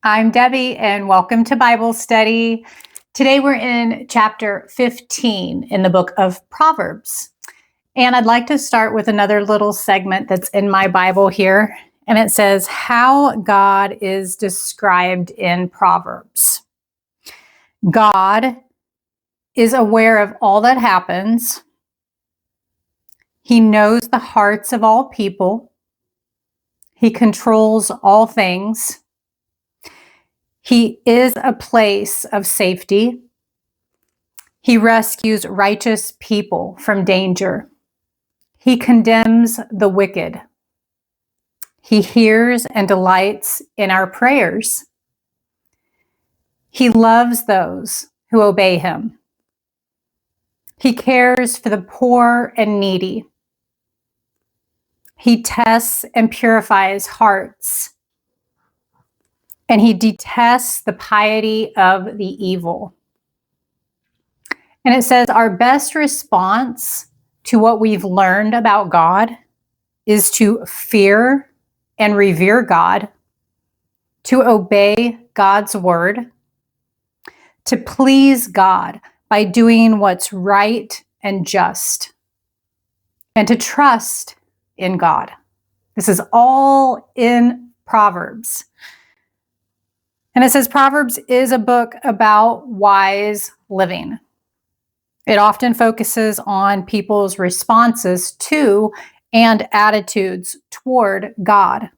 I'm Debbie, and welcome to Bible Study. Today we're in chapter 15 in the book of Proverbs. And I'd like to start with another little segment that's in my Bible here. And it says, How God is described in Proverbs. God is aware of all that happens. He knows the hearts of all people. He controls all things. He is a place of safety. He rescues righteous people from danger. He condemns the wicked. He hears and delights in our prayers. He loves those who obey him. He cares for the poor and needy. He tests and purifies hearts. And he detests the piety of the evil. And it says our best response to what we've learned about God is to fear and revere God, to obey God's word, to please God by doing what's right and just, and to trust in God. This is all in Proverbs. And it says Proverbs is a book about wise living. It often focuses on people's responses to and attitudes toward God.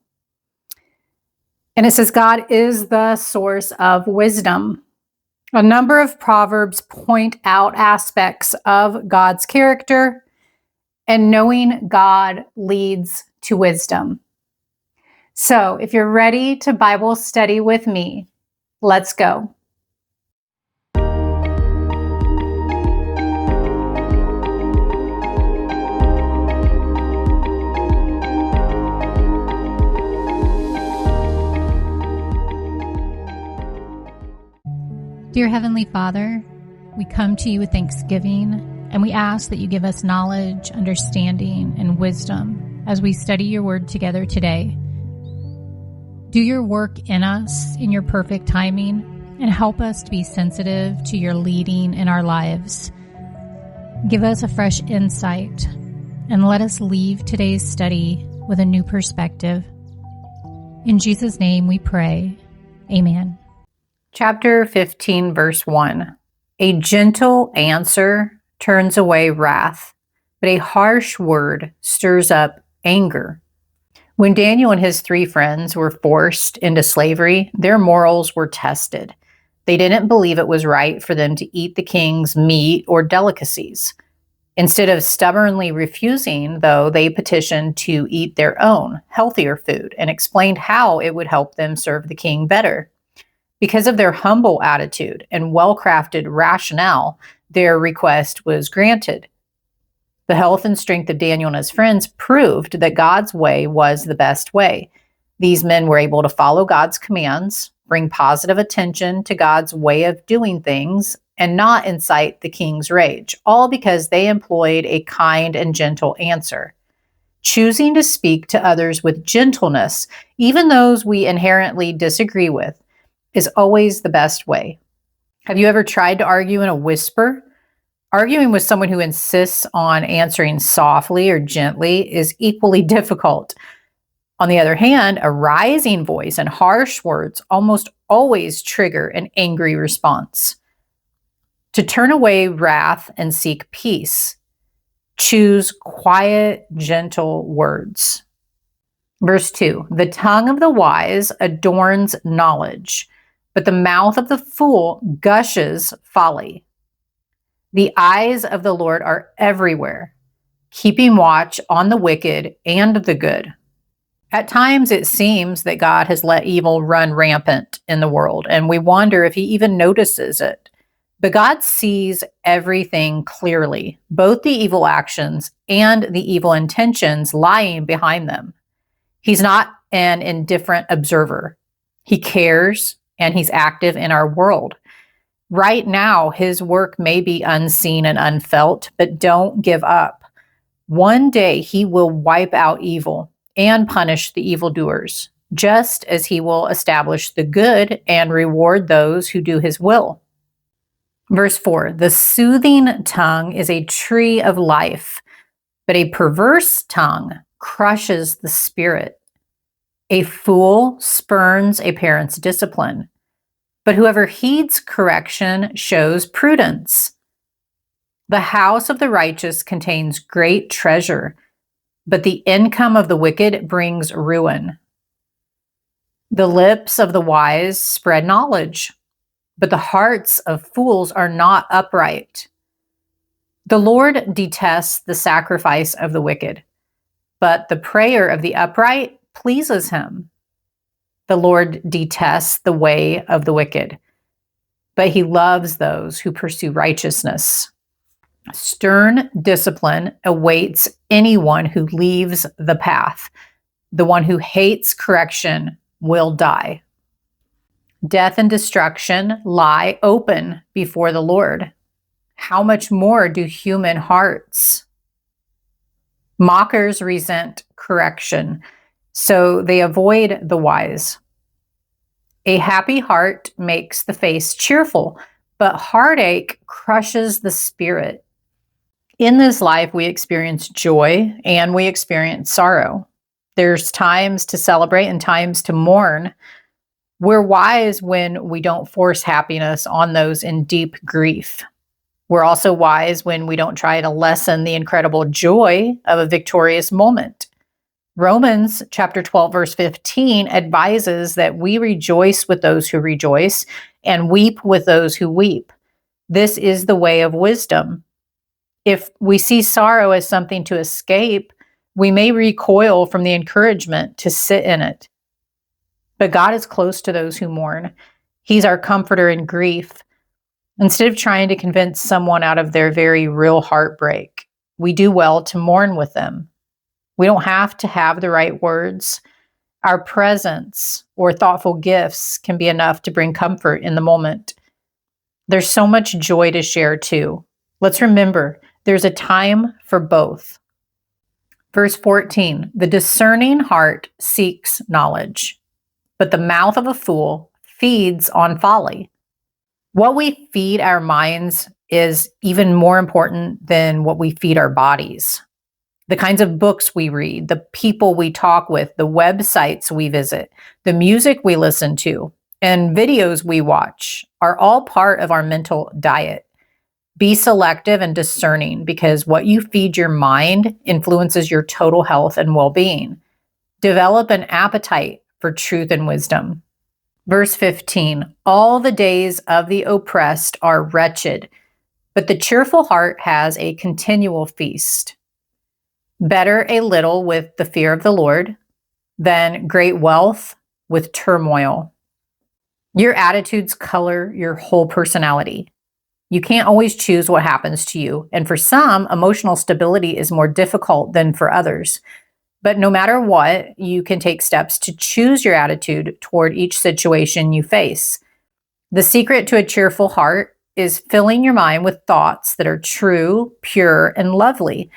And it says God is the source of wisdom. A number of Proverbs point out aspects of God's character, and knowing God leads to wisdom. So, if you're ready to Bible study with me, let's go. Dear Heavenly Father, we come to you with thanksgiving, and we ask that you give us knowledge, understanding, and wisdom as we study your word together today. Do your work in us in your perfect timing, and help us to be sensitive to your leading in our lives. Give us a fresh insight, and let us leave today's study with a new perspective. In Jesus' name we pray. Amen. Chapter 15, verse 1. A gentle answer turns away wrath, but a harsh word stirs up anger. When Daniel and his 3 friends were forced into slavery, their morals were tested. They didn't believe it was right for them to eat the king's meat or delicacies. Instead of stubbornly refusing, though, they petitioned to eat their own, healthier food and explained how it would help them serve the king better. Because of their humble attitude and well-crafted rationale, their request was granted. The health and strength of Daniel and his friends proved that God's way was the best way. These men were able to follow God's commands, bring positive attention to God's way of doing things, and not incite the king's rage, all because they employed a kind and gentle answer. Choosing to speak to others with gentleness, even those we inherently disagree with, is always the best way. Have you ever tried to argue in a whisper? Arguing with someone who insists on answering softly or gently is equally difficult. On the other hand, a rising voice and harsh words almost always trigger an angry response. To turn away wrath and seek peace, choose quiet, gentle words. Verse 2, the tongue of the wise adorns knowledge, but the mouth of the fool gushes folly. The eyes of the Lord are everywhere, keeping watch on the wicked and the good. At times, it seems that God has let evil run rampant in the world, and we wonder if he even notices it. But God sees everything clearly, both the evil actions and the evil intentions lying behind them. He's not an indifferent observer. He cares, and he's active in our world. Right now, his work may be unseen and unfelt, but don't give up. One day he will wipe out evil and punish the evildoers. just as he will establish the good and reward those who do his will. Verse 4, the soothing tongue is a tree of life, but a perverse tongue crushes the spirit. A fool spurns a parent's discipline, but whoever heeds correction shows prudence. The house of the righteous contains great treasure, but the income of the wicked brings ruin. The lips of the wise spread knowledge, but the hearts of fools are not upright. The Lord detests the sacrifice of the wicked, but the prayer of the upright pleases him. The Lord detests the way of the wicked, but he loves those who pursue righteousness. Stern discipline awaits anyone who leaves the path. The one who hates correction will die. Death and destruction lie open before the Lord. How much more do human hearts? Mockers resent correction, so they avoid the wise. A happy heart makes the face cheerful, but heartache crushes the spirit. In this life, we experience joy and we experience sorrow. There's times to celebrate and times to mourn. We're wise when we don't force happiness on those in deep grief. We're also wise when we don't try to lessen the incredible joy of a victorious moment. Romans chapter 12, verse 15 advises that we rejoice with those who rejoice and weep with those who weep. This is the way of wisdom. If we see sorrow as something to escape, we may recoil from the encouragement to sit in it. But God is close to those who mourn. He's our comforter in grief. Instead of trying to convince someone out of their very real heartbreak, we do well to mourn with them. We don't have to have the right words. Our presence or thoughtful gifts can be enough to bring comfort in the moment. There's so much joy to share too. Let's remember, there's a time for both. Verse 14, the discerning heart seeks knowledge, but the mouth of a fool feeds on folly. What we feed our minds is even more important than what we feed our bodies. The kinds of books we read, the people we talk with, the websites we visit, the music we listen to, and videos we watch are all part of our mental diet. Be selective and discerning because what you feed your mind influences your total health and well-being. Develop an appetite for truth and wisdom. Verse 15, all the days of the oppressed are wretched, but the cheerful heart has a continual feast. Better a little with the fear of the Lord than great wealth with turmoil. Your attitudes color your whole personality. You can't always choose what happens to you, and for some, emotional stability is more difficult than for others. But no matter what, you can take steps to choose your attitude toward each situation you face. The secret to a cheerful heart is filling your mind with thoughts that are true, pure, and lovely,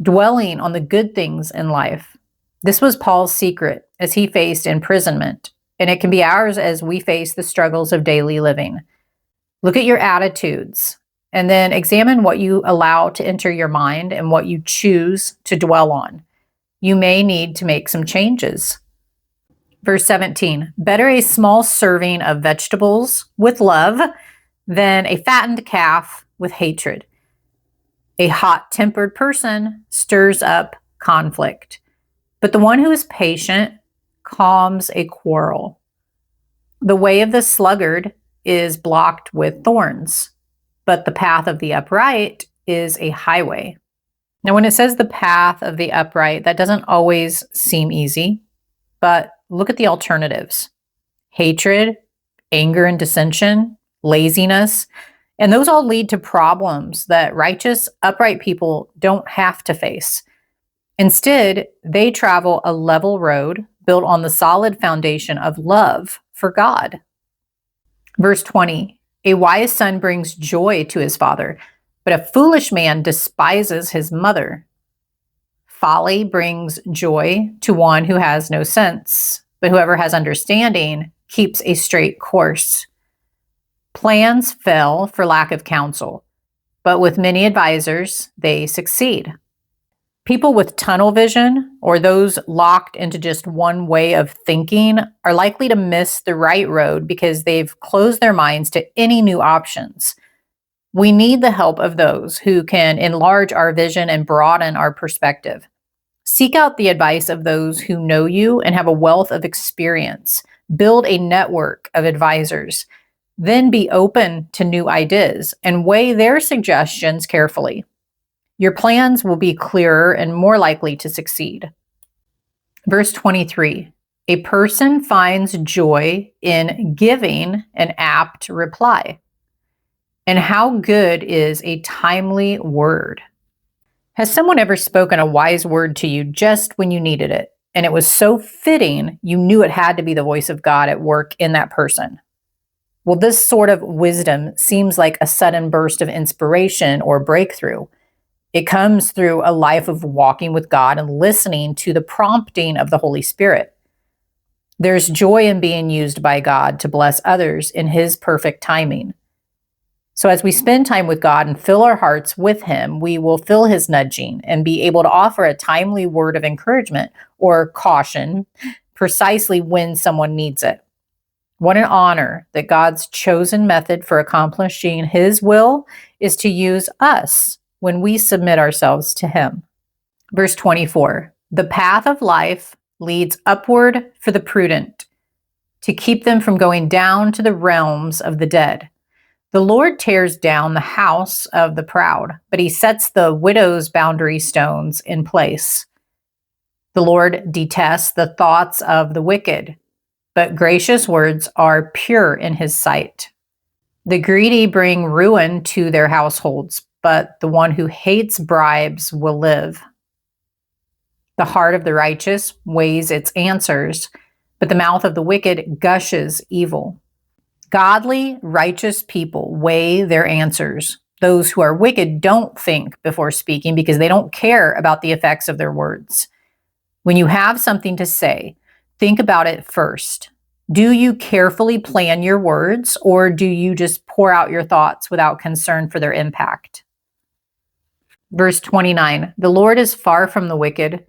dwelling on the good things in life. This was Paul's secret as he faced imprisonment, and it can be ours as we face the struggles of daily living. Look at your attitudes, and then examine what you allow to enter your mind and what you choose to dwell on. You may need to make some changes. Verse 17, better a small serving of vegetables with love than a fattened calf with hatred. A hot-tempered person stirs up conflict, but the one who is patient calms a quarrel. The way of the sluggard is blocked with thorns, but the path of the upright is a highway. Now, when it says the path of the upright, that doesn't always seem easy, but look at the alternatives. Hatred, anger and dissension, laziness, and those all lead to problems that righteous, upright people don't have to face. Instead, they travel a level road built on the solid foundation of love for God. Verse 20, a wise son brings joy to his father, but a foolish man despises his mother. Folly brings joy to one who has no sense, but whoever has understanding keeps a straight course. Plans fail for lack of counsel, but with many advisors, they succeed. People with tunnel vision, or those locked into just one way of thinking, are likely to miss the right road because they've closed their minds to any new options. We need the help of those who can enlarge our vision and broaden our perspective. Seek out the advice of those who know you and have a wealth of experience. Build a network of advisors. Then be open to new ideas and weigh their suggestions carefully. Your plans will be clearer and more likely to succeed. Verse 23, a person finds joy in giving an apt reply. And how good is a timely word? Has someone ever spoken a wise word to you just when you needed it, and it was so fitting you knew it had to be the voice of God at work in that person? Well, this sort of wisdom seems like a sudden burst of inspiration or breakthrough. It comes through a life of walking with God and listening to the prompting of the Holy Spirit. There's joy in being used by God to bless others in His perfect timing. So as we spend time with God and fill our hearts with Him, we will feel His nudging and be able to offer a timely word of encouragement or caution precisely when someone needs it. What an honor that God's chosen method for accomplishing His will is to use us when we submit ourselves to Him. Verse 24, the path of life leads upward for the prudent, to keep them from going down to the realms of the dead. The Lord tears down the house of the proud, but He sets the widow's boundary stones in place. The Lord detests the thoughts of the wicked, but gracious words are pure in His sight. The greedy bring ruin to their households, but the one who hates bribes will live. The heart of the righteous weighs its answers, but the mouth of the wicked gushes evil. Godly, righteous people weigh their answers. Those who are wicked don't think before speaking because they don't care about the effects of their words. When you have something to say, think about it first. Do you carefully plan your words, or do you just pour out your thoughts without concern for their impact? Verse 29, the Lord is far from the wicked,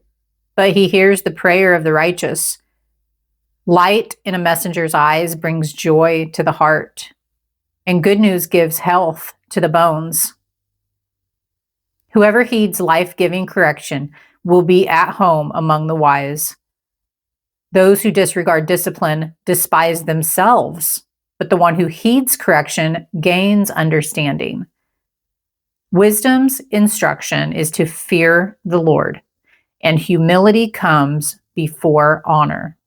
but He hears the prayer of the righteous. Light in a messenger's eyes brings joy to the heart, and good news gives health to the bones. Whoever heeds life-giving correction will be at home among the wise. Those who disregard discipline despise themselves, but the one who heeds correction gains understanding. Wisdom's instruction is to fear the Lord, and humility comes before honor.